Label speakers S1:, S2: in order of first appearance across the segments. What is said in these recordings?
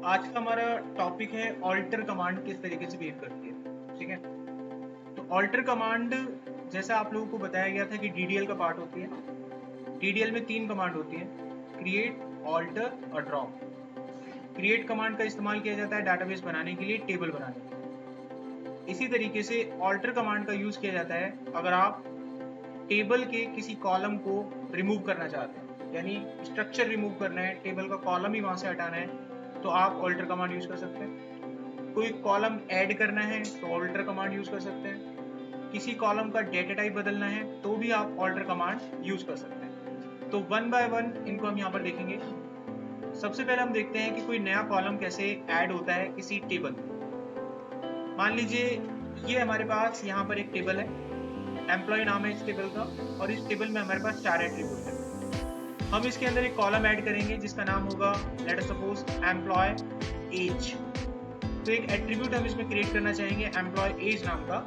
S1: आज का हमारा टॉपिक है ऑल्टर कमांड किस तरीके से बिहेव करती है। ठीक है, तो ऑल्टर कमांड जैसा आप लोगों को बताया गया था कि डीडीएल का पार्ट होती है। डीडीएल में 3 कमांड होती है, क्रिएट, ऑल्टर और ड्रॉप। क्रिएट कमांड का इस्तेमाल किया जाता है डाटाबेस बनाने के लिए, टेबल बनाने के लिए। इसी तरीके से ऑल्टर कमांड का यूज किया जाता है अगर आप टेबल के किसी कॉलम को रिमूव करना चाहते हैं, यानी स्ट्रक्चर रिमूव करना है, टेबल का कॉलम ही वहां से हटाना है, तो आप ऑल्टर कमांड यूज कर सकते हैं। कोई कॉलम ऐड करना है तो ऑल्टर कमांड यूज कर सकते हैं। किसी कॉलम का डेटा टाइप बदलना है तो भी आप ऑल्टर कमांड यूज कर सकते हैं। तो वन बाय वन इनको हम यहाँ पर देखेंगे। सबसे पहले हम देखते हैं कि कोई नया कॉलम कैसे ऐड होता है किसी टेबल में। मान लीजिए ये हमारे पास यहाँ पर एक टेबल है, एम्प्लॉय नाम है इस टेबल का, और इस टेबल में हमारे पास 4 एट्रीब्यूट है। हम इसके अंदर एक कॉलम ऐड करेंगे जिसका नाम होगा let us suppose employ age. तो एक एट्रीब्यूट हम इसमें क्रिएट करना चाहेंगे एम्प्लॉय एज नाम का,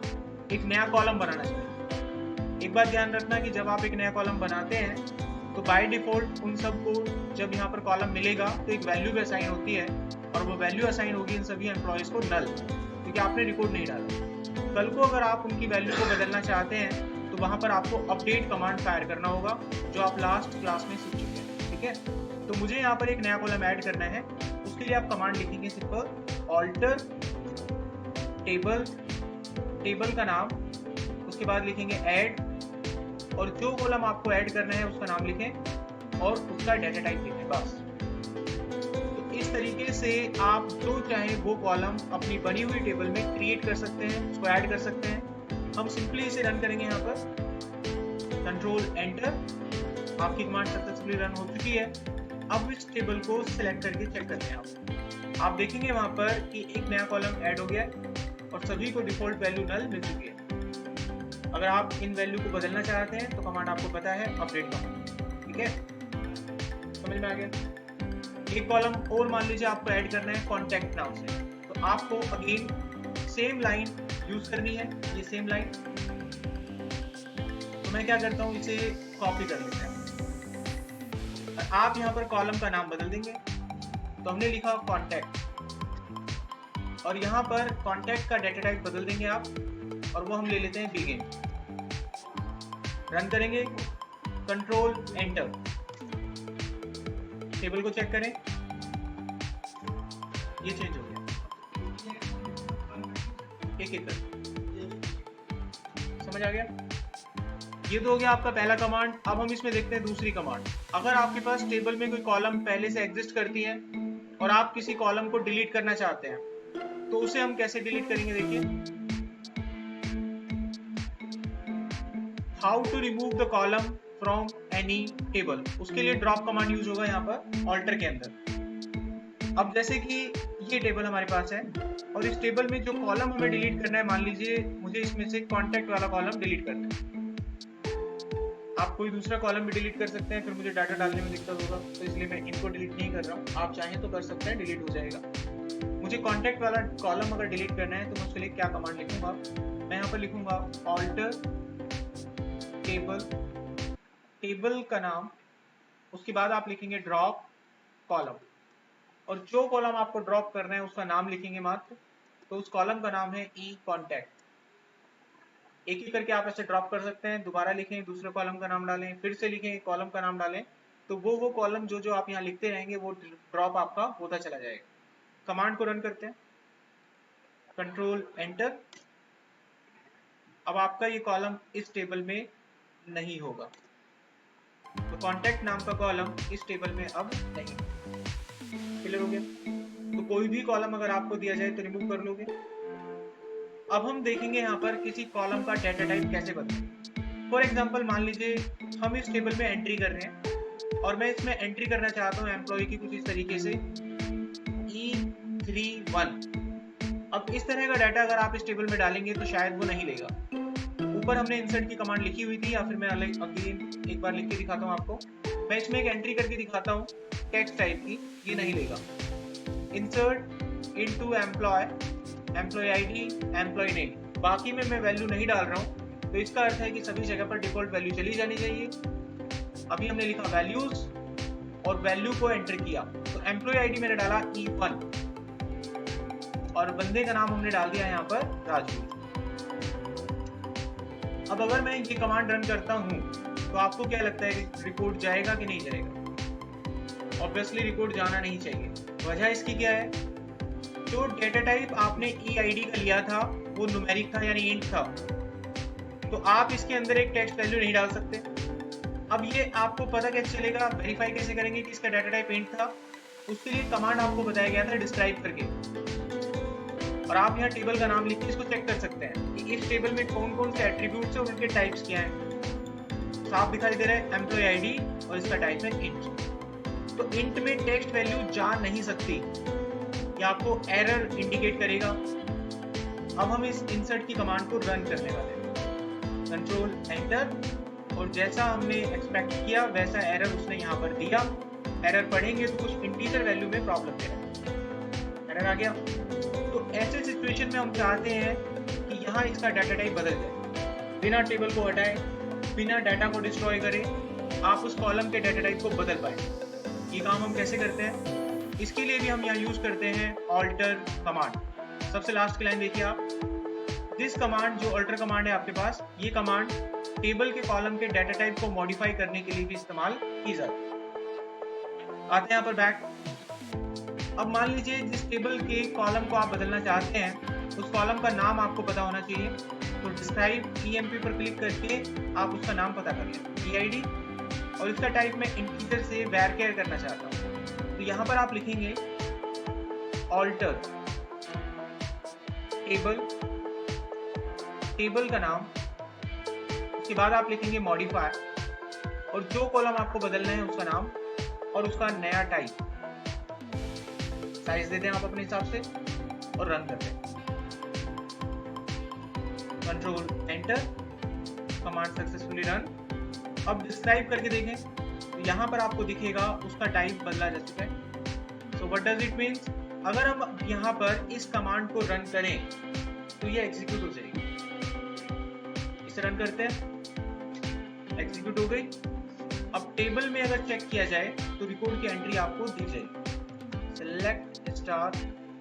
S1: एक नया कॉलम बनाना चाहेंगे। एक बात ध्यान रखना कि जब आप एक नया कॉलम बनाते हैं तो बाय डिफॉल्ट उन सबको जब यहाँ पर कॉलम मिलेगा तो एक वैल्यू भी असाइन होती है, और वो वैल्यू असाइन होगी इन सभी एम्प्लॉयज को नल, क्योंकि आपने रिकॉर्ड नहीं डाला। कल को अगर आप उनकी वैल्यू को बदलना चाहते हैं तो वहां पर आपको अपडेट कमांड फायर करना होगा, जो आप लास्ट क्लास में सीख चुके हैं। ठीक है, तो मुझे यहाँ पर एक नया कॉलम ऐड करना है। उसके लिए आप कमांड लिखेंगे सिंपल ऑल्टर टेबल, टेबल का नाम, उसके बाद लिखेंगे ऐड, और जो कॉलम आपको ऐड करना है उसका नाम लिखें और उसका डेटा टाइप लिखें, बस। तो इस तरीके से आप जो चाहे वो कॉलम अपनी बनी हुई टेबल में क्रिएट कर सकते हैं, उसको ऐड कर सकते हैं। हम सिंपली इसे रन करेंगे यहाँ पर, कंट्रोल एंटर। आपकी कमांड सक्सेसफुली रन हो चुकी है। अब इस टेबल को सिलेक्ट करके चेक करते हैं। आप देखेंगे वहां पर कि एक नया कॉलम ऐड हो गया और सभी को डिफॉल्ट वैल्यू नल मिल चुकी है। अगर आप इन वैल्यू को बदलना चाहते हैं तो कमांड आपको पता है अपडेट कमांड। ठीक है, समझ में आ गया। एक कॉलम और मान लीजिए आपको ऐड करना है कॉन्टैक्ट नाम से, तो आपको अगेन सेम लाइन यूज करनी है, ये सेम लाइन। तो मैं क्या करता हूँ, इसे कॉपी कर लेते हैं। आप यहाँ पर कॉलम का नाम बदल देंगे, तो हमने लिखा कॉन्टैक्ट, और यहाँ पर कॉन्टैक्ट का डेटा टाइप बदल देंगे आप, और वो हम ले लेते हैं बिगिन। रन करेंगे, कंट्रोल एंटर। टेबल को चेक करें, ये चेंज हो गया एक एक कर। समझ आ गया। ये तो हो गया आपका पहला कमांड। अब हम इसमें देखते हैं दूसरी कमांड। अगर आपके पास टेबल में कोई कॉलम पहले से एग्जिस्ट करती है और आप किसी कॉलम को डिलीट करना चाहते हैं, तो उसे हम कैसे डिलीट करेंगे, देखिए। How to remove the column from any table, उसके लिए ड्रॉप कमांड यूज होगा यहाँ पर ऑल्टर के अंदर। अब जैसे कि ये टेबल हमारे पास है और इस टेबल में जो कॉलम हमें डिलीट करना है, मान लीजिए मुझे इसमें से कॉन्टैक्ट वाला कॉलम डिलीट करना है। आप कोई दूसरा कॉलम भी डिलीट कर सकते हैं, फिर मुझे डाटा डालने में दिक्कत होगा, तो इसलिए मैं इनको डिलीट नहीं कर रहा हूँ। आप चाहें तो कर सकते हैं, डिलीट हो जाएगा। मुझे कॉन्टैक्ट वाला कॉलम अगर डिलीट करना है तो मैं उसके लिए क्या कमांड लिखूंगा, मैं यहाँ पर लिखूंगा ऑल्टर टेबल, टेबल का नाम, उसके बाद आप लिखेंगे ड्रॉप कॉलम, और जो कॉलम आपको ड्रॉप करना है उसका नाम लिखेंगे मात्र। तो उस कॉलम का नाम है ई कॉन्टैक्ट। एक ही करके आप ऐसे ड्रॉप कर सकते हैं। दोबारा लिखें, दूसरे कॉलम का नाम डालें, फिर से लिखें, कॉलम का नाम डालें, तो वो कॉलम जो आप यहाँ लिखते रहेंगे वो ड्रॉप आपका होता चला जाएगा। कमांड को रन करते हैं, कंट्रोल एंटर। अब आपका ये कॉलम इस टेबल में नहीं होगा, तो कॉन्टैक्ट नाम का कॉलम इस टेबल में अब नहीं। क्लियर हो गया। तो कोई भी कॉलम अगर आपको दिया जाए तो रिमूव कर लोगे। अब हम देखेंगे यहाँ पर किसी कॉलम का डेटा टाइप कैसे बदलें। फॉर एग्जांपल मान लीजिए हम इस टेबल में एंट्री कर रहे हैं और मैं इसमें एंट्री करना चाहता हूँ एम्प्लॉय की कुछ इस तरीके से E31। अब इस तरह का डाटा अगर आप इस टेबल में डालेंगे तो शायद वो नहीं लेगा। ऊपर हमने इंसर्ट की कमांड लिखी हुई थी, या फिर मैं अगेन एक बार लिख के दिखाता हूँ आपको। मैं इसमें एक एंट्री करके दिखाता हूँ टेक्स्ट टाइप की, ये नहीं लेगा। Insert into employ, employ ID, employ name, बाकी में मैं वैल्यू नहीं डाल रहा हूँ, तो इसका अर्थ है कि सभी जगह पर डिफॉल्ट वैल्यू चली जानी चाहिए। अभी हमने लिखा वैल्यूज और वैल्यू को एंटर किया, तो एम्प्लॉय आईडी मैंने डाला E1, और बंदे का नाम हमने डाल दिया यहाँ पर राजू। अब अगर मैं ये कमांड रन करता हूँ तो आपको क्या लगता है कि रिपोर्ट जाएगा कि नहीं जाएगा? ऑब्वियसली रिपोर्ट जाना नहीं चाहिए। वजह इसकी क्या है? जो डेटा टाइप आपने EID का लिया था वो न्यूमेरिक था यानी इंट था, तो आप इसके अंदर एक टेक्स्ट वैल्यू नहीं डाल सकते। अब ये आपको पता कैसे चलेगा, वेरीफाई कैसे करेंगे कि इसका डाटा टाइप इंट था? उसके लिए कमांड आपको बताया गया था डिस्क्राइब करके, और आप यहाँ टेबल का नाम लिख के इसको चेक कर सकते हैं कि इस टेबल में कौन कौन से एट्रीब्यूट्स हैं और उनके टाइप्स क्या हैं। साफ दिखाई दे रहा है एम्प्लॉय आईडी और इसका टाइप है इंट। तो इंट में टेक्स्ट वैल्यू जा नहीं सकती, ये आपको एरर इंडिकेट करेगा। अब हम इस इंसर्ट की कमांड को रन करने वाले हैं। कंट्रोल एंटर, और जैसा हमने एक्सपेक्ट किया वैसा एरर उसने यहाँ पर दिया। एरर पढ़ेंगे तो कुछ इंटीजर वैल्यू में प्रॉब्लम देगा, एरर आ गया। तो ऐसे सिचुएशन में हम चाहते हैं कि यहाँ इसका डाटा टाइप बदल जाए, बिना टेबल को हटाए, बिना डाटा को डिस्ट्रॉय करे, आप उस कॉलम के डाटा टाइप को बदल पाए। ये काम हम कैसे करते हैं? इसके लिए भी हम यहाँ यूज करते हैं ऑल्टर कमांड। सबसे लास्ट की लाइन देखिए आप, दिस कमांड, जो ऑल्टर कमांड है आपके पास, ये कमांड टेबल के कॉलम के डाटा टाइप को मॉडिफाई करने के लिए भी इस्तेमाल की जाती है। आते हैं यहाँ पर बैक। अब मान लीजिए जिस टेबल के कॉलम को आप बदलना चाहते हैं उस कॉलम का नाम आपको पता होना चाहिए, तो डिस्क्राइब EMP पर क्लिक करके आप उसका नाम पता कर लें, EID, और इसका टाइप मैं इंटीजर से varchar करना चाहता हूँ। तो यहाँ पर आप लिखेंगे ऑल्टर टेबल का नाम, उसके बाद आप लिखेंगे मॉडिफायर, और जो कॉलम आपको बदलना है उसका नाम और उसका नया टाइप। साइज देते हैं आप अपने हिसाब से और रन करते हैं। Control enter, command successfully run. अब डिस्क्राइब करके देखें तो यहाँ पर आपको दिखेगा उसका टाइप बदला जा चुका है। So what does it means? अगर हम यहाँ पर इस कमांड को रन करें तो ये एग्जीक्यूट हो जाएगी। इसे रन करते हैं, एग्जीक्यूट हो गई। अब टेबल में अगर चेक किया जाए तो रिकॉर्ड की एंट्री आपको दी जाएगी, select star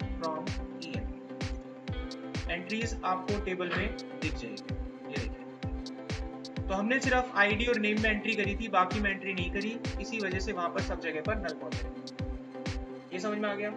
S1: from EMP। Entries आपको टेबल में दिख जाएगी, ये देखिए। तो हमने सिर्फ आईडी और नेम में एंट्री करी थी, बाकी में एंट्री नहीं करी, इसी वजह से वहां पर सब जगह पर नल पहुंच गए। ये समझ में आ गया?